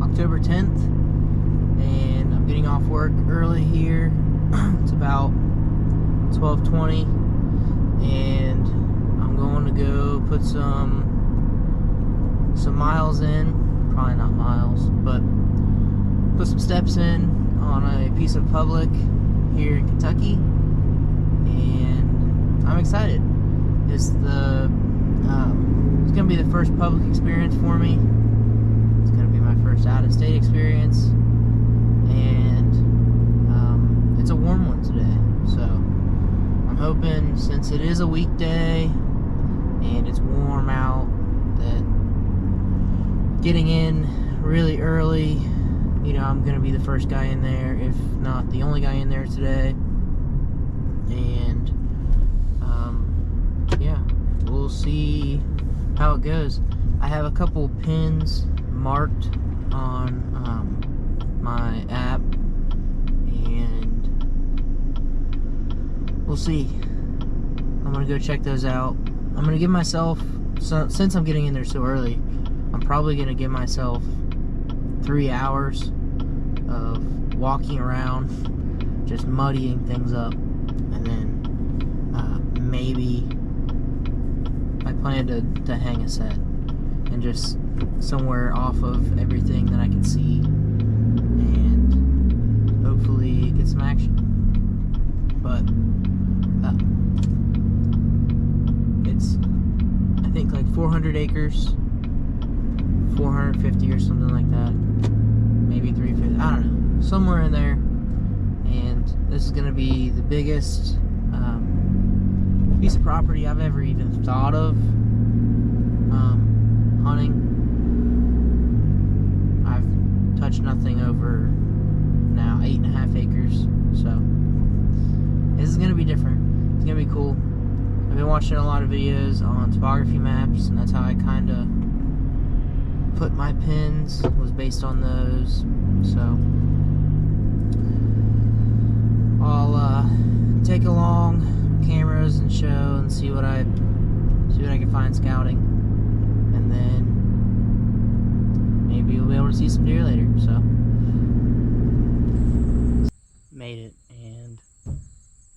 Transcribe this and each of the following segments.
October 10th, and I'm getting off work early here. It's about 12:20, and I'm going to go put some miles in. Probably not miles, but put some steps in on a piece of public here in Kentucky, and I'm excited. It's gonna be the first public experience for me. It's gonna be my first out-of-state experience, and it's a warm one today. So I'm hoping, since it is a weekday and it's warm out, that getting in really early, I'm gonna be the first guy in there, if not the only guy in there today. And yeah, we'll see how it goes. I have a couple pins marked on my app, and we'll see. I'm gonna go check those out. I'm gonna give myself, since I'm getting in there so early, I'm probably gonna give myself 3 hours of walking around, just muddying things up, and then maybe I plan to hang a set and just somewhere off of everything that I can see, and hopefully get some action. But it's, I think, like 400 acres, 450 or something like that, maybe 350, I don't know, somewhere in there. And this is going to be the biggest piece of property I've ever even thought of hunting. I've touched nothing over now 8.5 acres, so this is going to be different. It's going to be cool. I've been watching a lot of videos on topography maps, and that's how I kind of put my pins, was based on those. So I'll take along cameras and show and see what I can find scouting, and then maybe we'll be able to see some deer later. So made it, and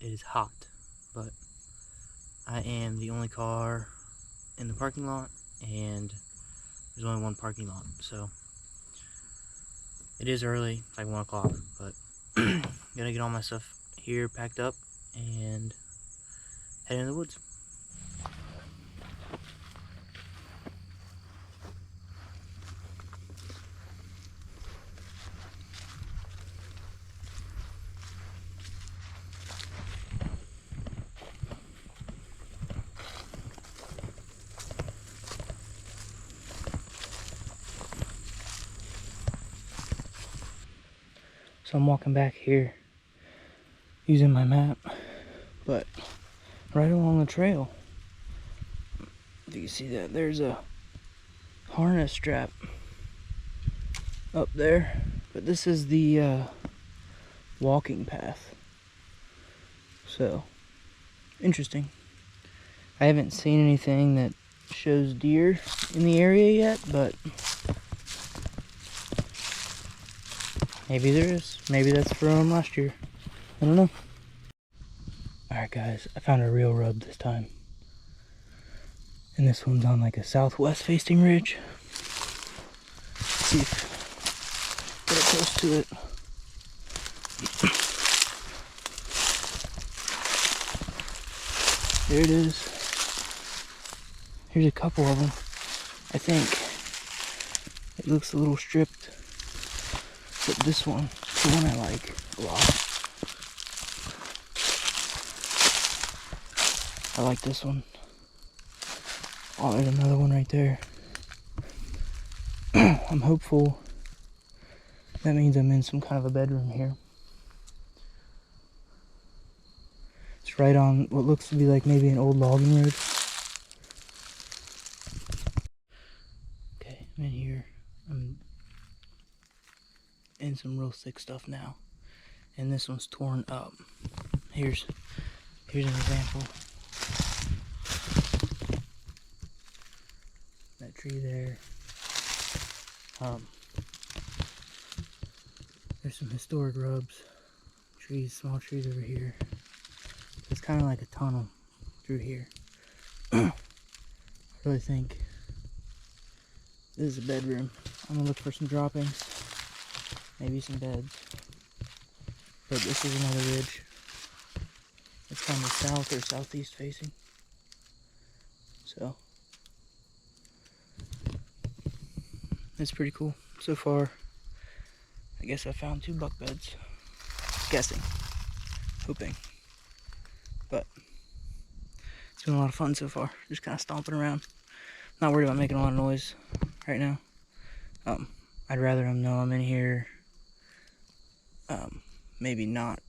it is hot, but I am the only car in the parking lot, and there's only one parking lot, so it is early. It's like 1 o'clock, but gonna get all my stuff here packed up and head in the woods. So I'm walking back here using my map, but right along the trail, if you can see that, there's a harness strap up there, but this is the walking path. So interesting. I haven't seen anything that shows deer in the area yet, but maybe there is. Maybe that's from last year. I don't know. Alright guys, I found a real rub this time. And this one's on like a southwest facing ridge. Let's see if get it close to it. There it is. Here's a couple of them. I think it looks a little stripped, but this one is the one I like a lot. I like this one. Oh, there's another one right there. I'm hopeful. That means I'm in some kind of a bedroom here. It's right on what looks to be like maybe an old logging road. Okay, I'm in here. I'm in some real thick stuff now. And this one's torn up. Here's an example. That tree there. There's some historic rubs, trees, small trees over here. It's kind of like a tunnel through here. I really think this is a bedroom. I'm gonna look for some droppings, maybe some beds. But this is another ridge. It's kind of south or southeast facing. So it's pretty cool. So far, I guess I found 2 buck beds. Guessing. Hoping. But it's been a lot of fun so far. Just kind of stomping around. Not worried about making a lot of noise right now. I'd rather them know I'm in here. Maybe not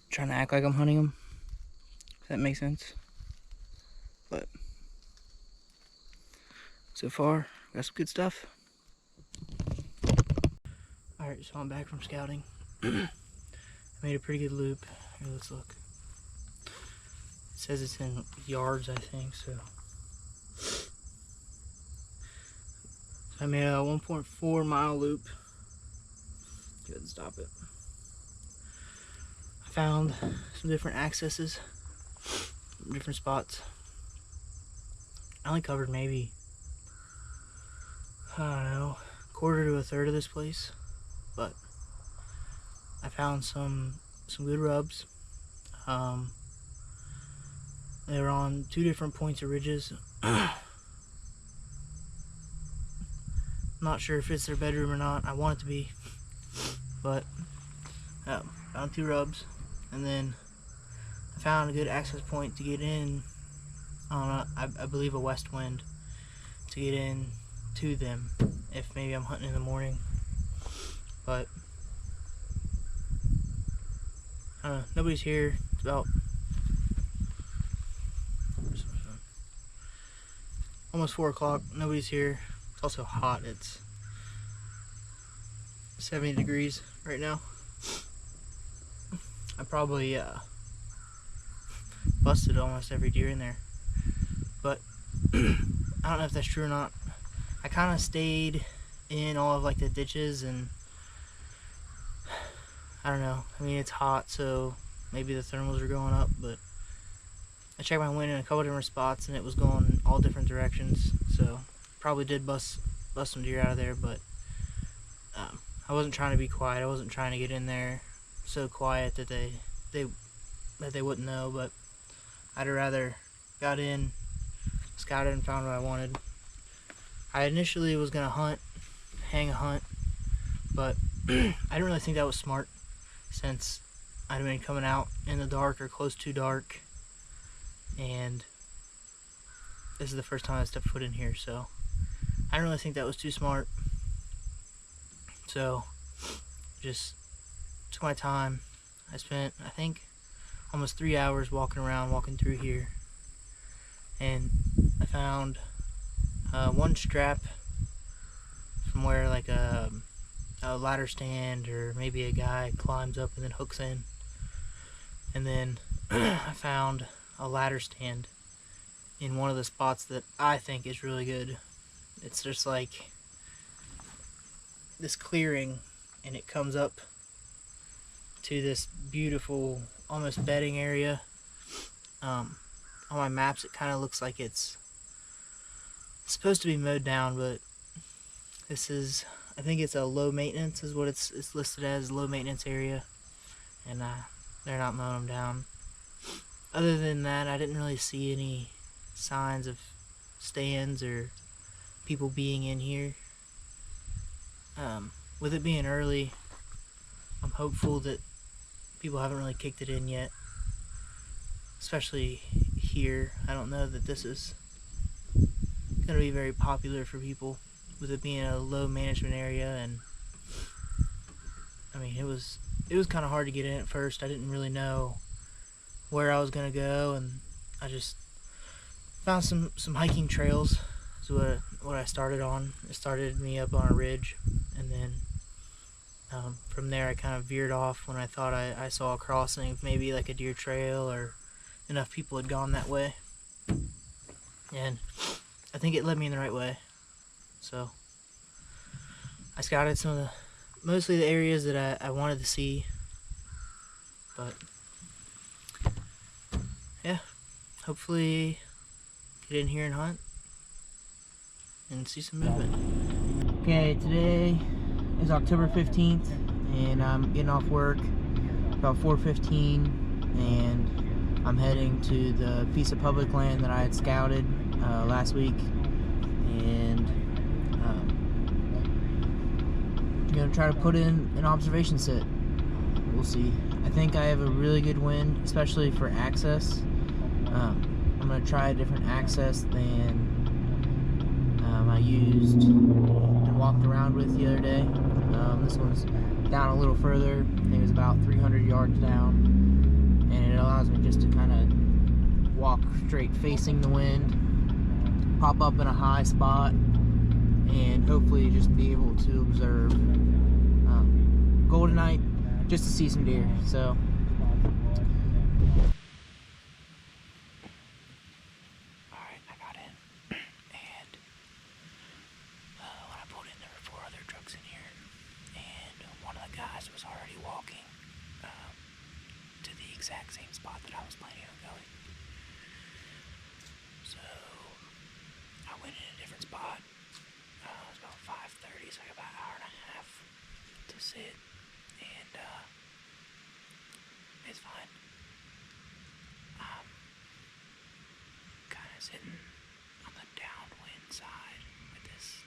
trying to act like I'm hunting them. If that makes sense. But so far, got some good stuff. Alright, so I'm back from scouting. I made a pretty good loop. Here, let's look. It says it's in yards, I think, so. I made a 1.4 mile loop. Go ahead and stop it. I found some different accesses, different spots. I only covered maybe, I don't know, 1/4 to 1/3 of this place, but I found some good rubs. They were on 2 different points of ridges. Not sure if it's their bedroom or not. I want it to be, but found 2 rubs, and then I found a good access point to get in on I believe a west wind to get in to them if maybe I'm hunting in the morning. But I don't know, nobody's here. It's about almost 4 o'clock. Nobody's here. It's also hot. It's 70 degrees right now. I probably busted almost every deer in there, but I don't know if that's true or not. I kind of stayed in all of like the ditches, and I don't know. I mean, it's hot, so maybe the thermals are going up, but I checked my wind in a couple different spots and it was going all different directions, so probably did bust some deer out of there. But I wasn't trying to be quiet. I wasn't trying to get in there so quiet that they wouldn't know, but I'd rather got in, scouted, and found what I wanted. I initially was gonna hang a hunt, but I didn't really think that was smart, since I'd been coming out in the dark or close to dark, and this is the first time I stepped foot in here, so I didn't really think that was too smart. So just took my time. I spent, I think, almost 3 hours walking through here, and I found one strap from where like a ladder stand or maybe a guy climbs up and then hooks in, and then I found a ladder stand in one of the spots that I think is really good. It's just like this clearing, and it comes up to this beautiful almost bedding area. On my maps it kind of looks like it's supposed to be mowed down, but this is, I think it's a low maintenance is what it's listed as, low maintenance area, and they're not mowing them down. Other than that, I didn't really see any signs of stands or people being in here. With it being early, I'm hopeful that people haven't really kicked it in yet, especially here. I don't know that this is going to be very popular for people, with it being a low management area. And I mean, it was kind of hard to get in at first. I didn't really know where I was going to go, and I just found some hiking trails is what I started on. It started me up on a ridge, and then from there I kind of veered off when I thought I saw a crossing of maybe like a deer trail or enough people had gone that way, and I think it led me in the right way. So I scouted some of mostly the areas that I wanted to see. But yeah, hopefully get in here and hunt and see some movement. Okay, today is October 15th and I'm getting off work about 4:15 and I'm heading to the piece of public land that I had scouted last week, and I'm gonna try to put in an observation set. We'll see. I think I have a really good wind, especially for access. I'm gonna try a different access than I used and walked around with the other day. This one's down a little further. I think it was about 300 yards down, and it allows me just to kind of walk straight facing the wind, pop up in a high spot, and hopefully just be able to observe golden night, just to see some deer. So alright, I got in, and when I pulled in there were 4 other trucks in here, and one of the guys was already walking to the exact same spot that I was planning on going. So I went in a different spot. It was about 5:30, so I got about an hour and a half to sit, and it's fine. I'm kind of sitting on the downwind side with this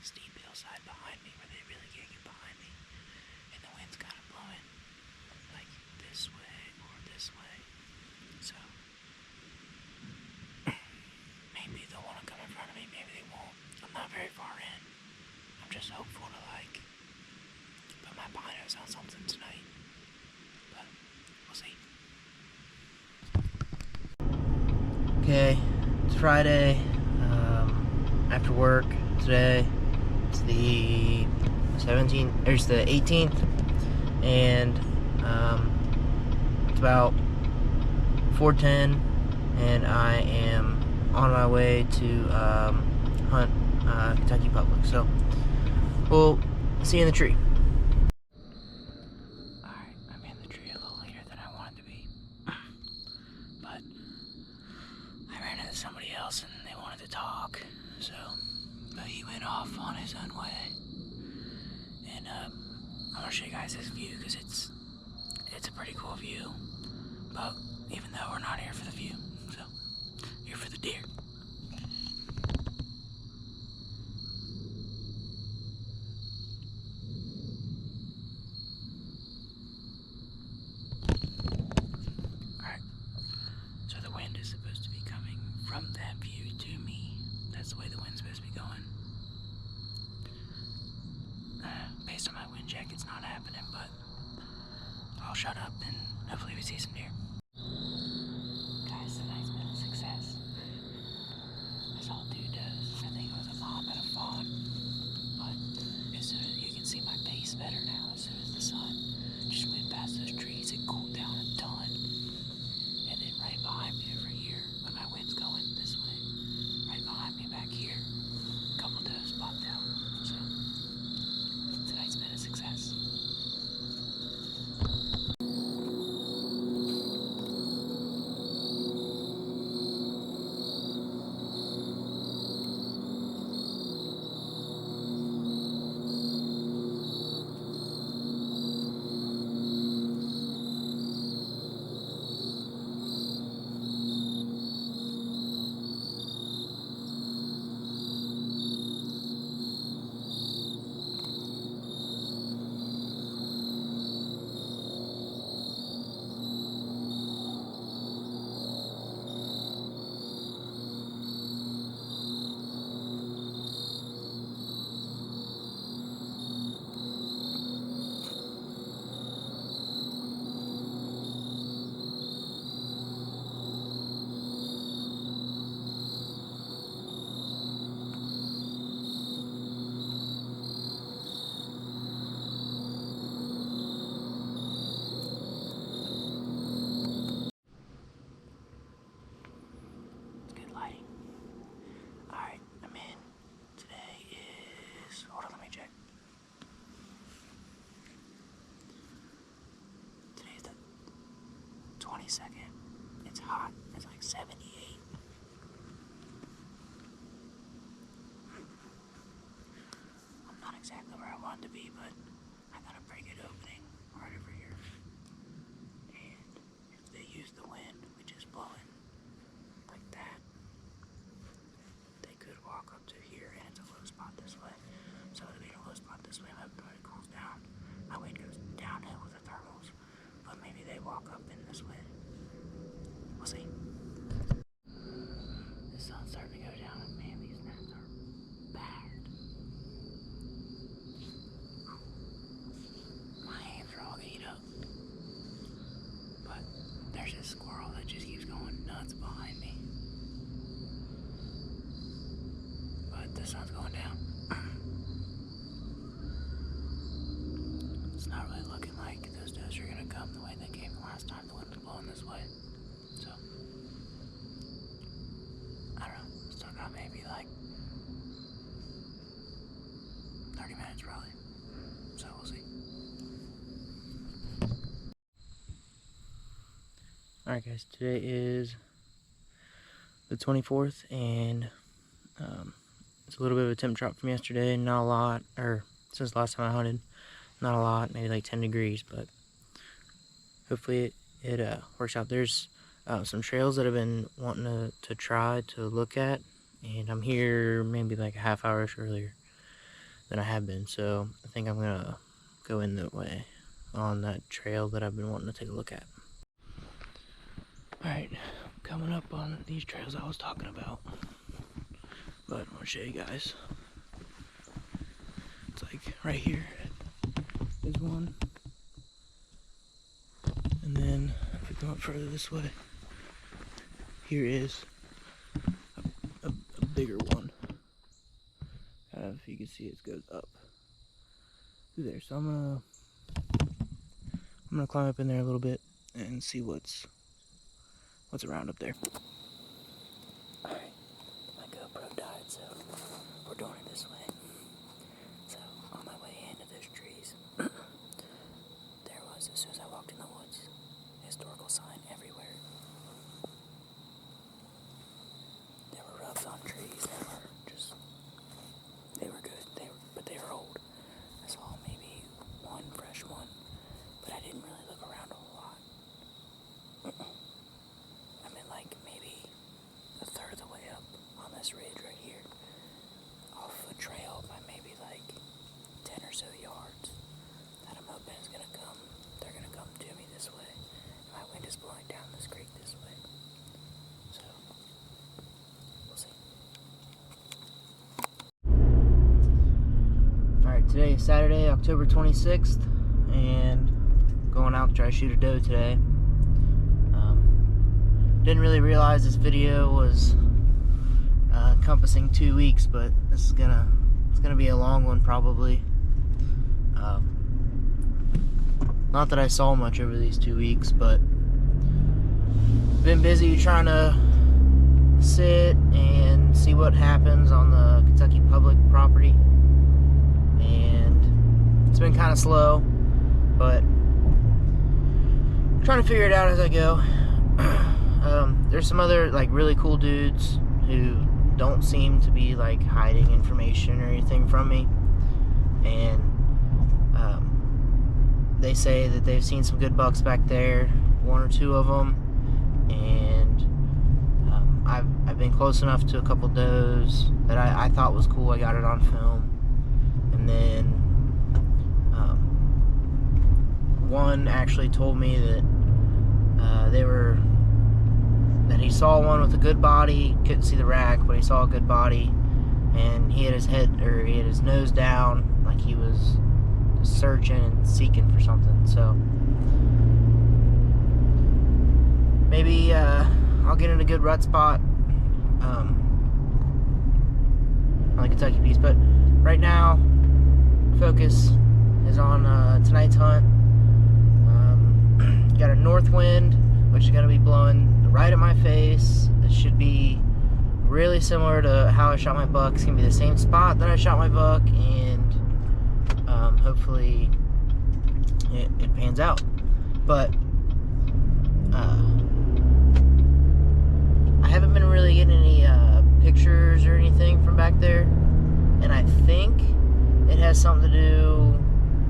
steep hillside behind me where they really can't get behind me, and the wind's kind of blowing like this way or this way. So maybe they'll want to come in front of me, maybe they won't. I'm not very far in. I'm just hopeful to put my binos on something tonight, but we'll see. Okay, it's Friday, after work today. It's the 17th, or it's the 18th, and it's about 4:10, and I am on my way to hunt Kentucky Public. So we'll see you in the tree. Alright, I'm in the tree a little later than I wanted to be, but I ran into somebody else and they wanted to talk, but he went off on his own way. And I'm gonna show you guys this view because it's a pretty cool view. But even though we're not here for the view, so here for the deer. Alright, so the wind is supposed to be coming from that view to me. That's the way the wind's supposed to be going. Based on my wind check, it's not happening, but I'll shut up and hopefully we see some deer. Guys, tonight's been a success. I saw 2 does. I think it was a mom and a fawn. But as soon as you can see my face better now, as soon as the sun just went past those trees, it cooled down a ton. And then right behind me over here, when my wind's going this way, right behind me back here, a couple does popped out. So tonight's been a success. hot. It's like 78. I'm not exactly where I want to be, but I got a pretty good opening right over here. And if they use the wind, which is blowing like that, they could walk up to here, and it's a low spot this way. So if being a low spot this way, my blood cools down. My weight goes downhill with the thermals, but maybe they walk up in this way. We'll see. The sun's starting to go down, and man, these gnats are bad. My hands are all ate up. But there's this squirrel that just keeps going nuts behind me. But the sun's going down. It's not really looking like those does are gonna come the way they came the last time the wind was blowing this way. So, I don't know. Still got maybe like 30 minutes probably. So we'll see. Alright guys, today is the 24th, and it's a little bit of a temp drop from yesterday. Not a lot, or since the last time I hunted, not a lot, maybe like 10 degrees, but hopefully it works out. There's some trails that I've been wanting to try to look at, and I'm here maybe like a half hour earlier than I have been, so I think I'm gonna go in that way on that trail that I've been wanting to take a look at. Alright, coming up on these trails I was talking about, but I want to show you guys. It's like right here is one, and then if we come up further this way, here is a bigger one. Kind of, if you can see, it goes up through there. So I'm gonna climb up in there a little bit and see what's around up there. Alright, my GoPro died, so we're doing it this way. So, on my way into those trees, there was, as soon as I walked in the woods, historical sign everywhere. There were rubs on trees that were just, they were good, but they were old. I saw maybe one fresh one, but I didn't really look around a whole lot. Like maybe a third of the way up on this ridge right here, off a trail by maybe like 10 or so yards, that I'm hoping is gonna come. They're gonna come to me this way. And my wind is blowing down this creek this way. So we'll see. Alright, today is Saturday, October 26th, and going out to try to shoot a doe today. Didn't really realize this video was encompassing 2 weeks, but it's gonna be a long one probably. Not that I saw much over these 2 weeks, but been busy trying to sit and see what happens on the Kentucky public property, and it's been kind of slow, but trying to figure it out as I go. There's some other like really cool dudes who don't seem to be like hiding information or anything from me, and they say that they've seen some good bucks back there, 1 or 2 of them, and I've been close enough to a couple does that I thought was cool. I got it on film, and then one actually told me that he saw one with a good body, couldn't see the rack, but he saw a good body, and he had his nose down, like he was just searching and seeking for something. So maybe I'll get in a good rut spot on the Kentucky piece, but right now focus is on tonight's hunt. Got a north wind, which is going to be blowing right at my face. It should be really similar to how I shot my buck. It's going to be the same spot that I shot my buck, and hopefully it pans out. But haven't been really getting any pictures or anything from back there, and I think it has something to do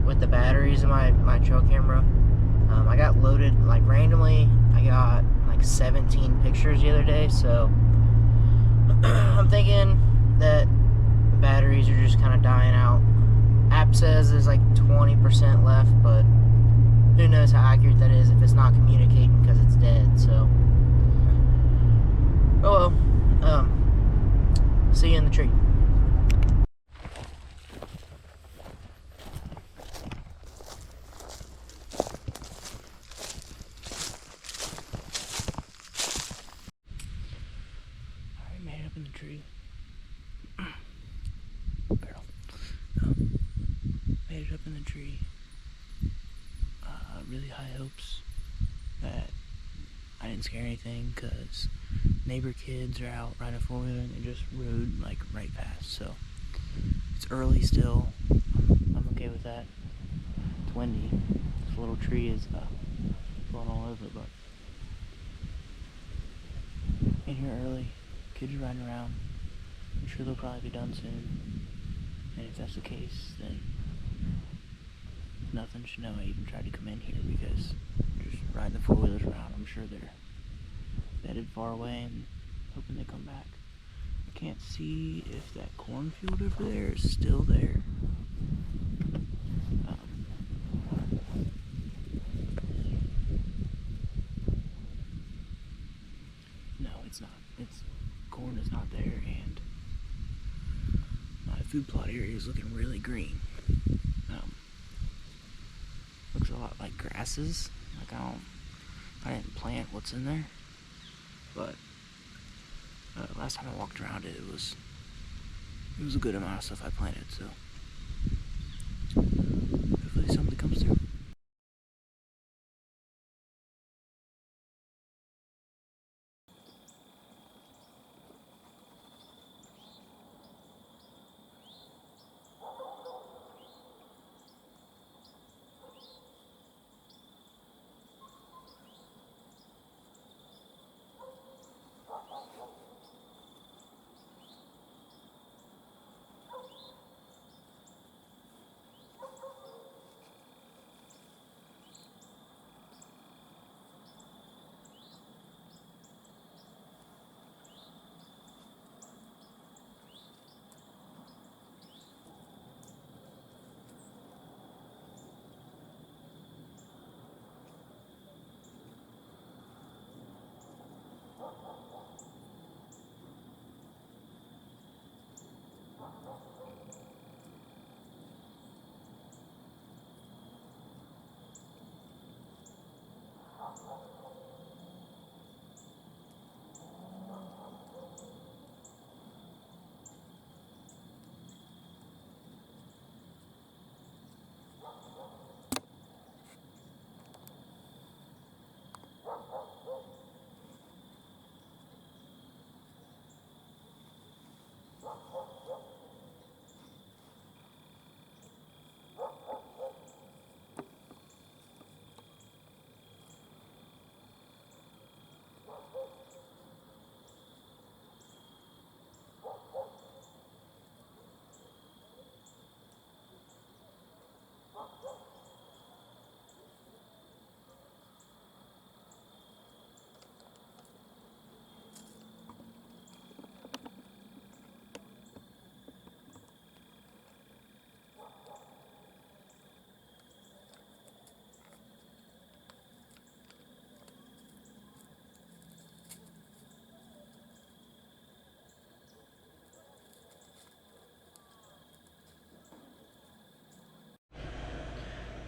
with the batteries in my trail camera. I got loaded like randomly. I got like 17 pictures the other day, so I'm thinking that batteries are just kind of dying out. App says there's like 20% left, but who knows how accurate that is if it's not communicating because it's dead. So, oh well. See you in the tree. Alright, made it up in the tree. Barrel. Made it up in the tree. Really high hopes that I didn't scare anything, because neighbor kids are out riding a four-wheeler and they just rode like right past. So it's early still. I'm okay with that. It's windy. This little tree is blowing all over, but in here early, kids are riding around. I'm sure they'll probably be done soon. And if that's the case, then nothing should know I even tried to come in here, because just riding the four-wheelers around. I'm sure they're bedded far away and hoping they come back. I can't see if that cornfield over there is still there. No, it's not. Corn is not there, and my food plot area is looking really green. Looks a lot like grasses. Like I didn't plant what's in there, but last time I walked around it, it was a good amount of stuff I planted. So hopefully something comes through.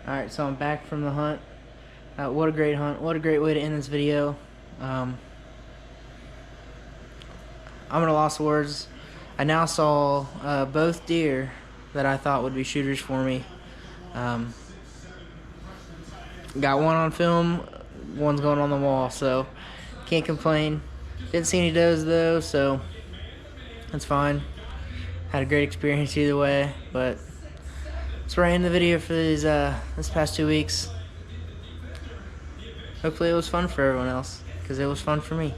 Alright, so I'm back from the hunt. What a great hunt. What a great way to end this video. I'm at a loss of words. I now saw both deer that I thought would be shooters for me. Got one on film, one's going on the wall, so can't complain. Didn't see any does though, so that's fine. Had a great experience either way, but that's where I end the video for these this past 2 weeks. Hopefully it was fun for everyone else, because it was fun for me.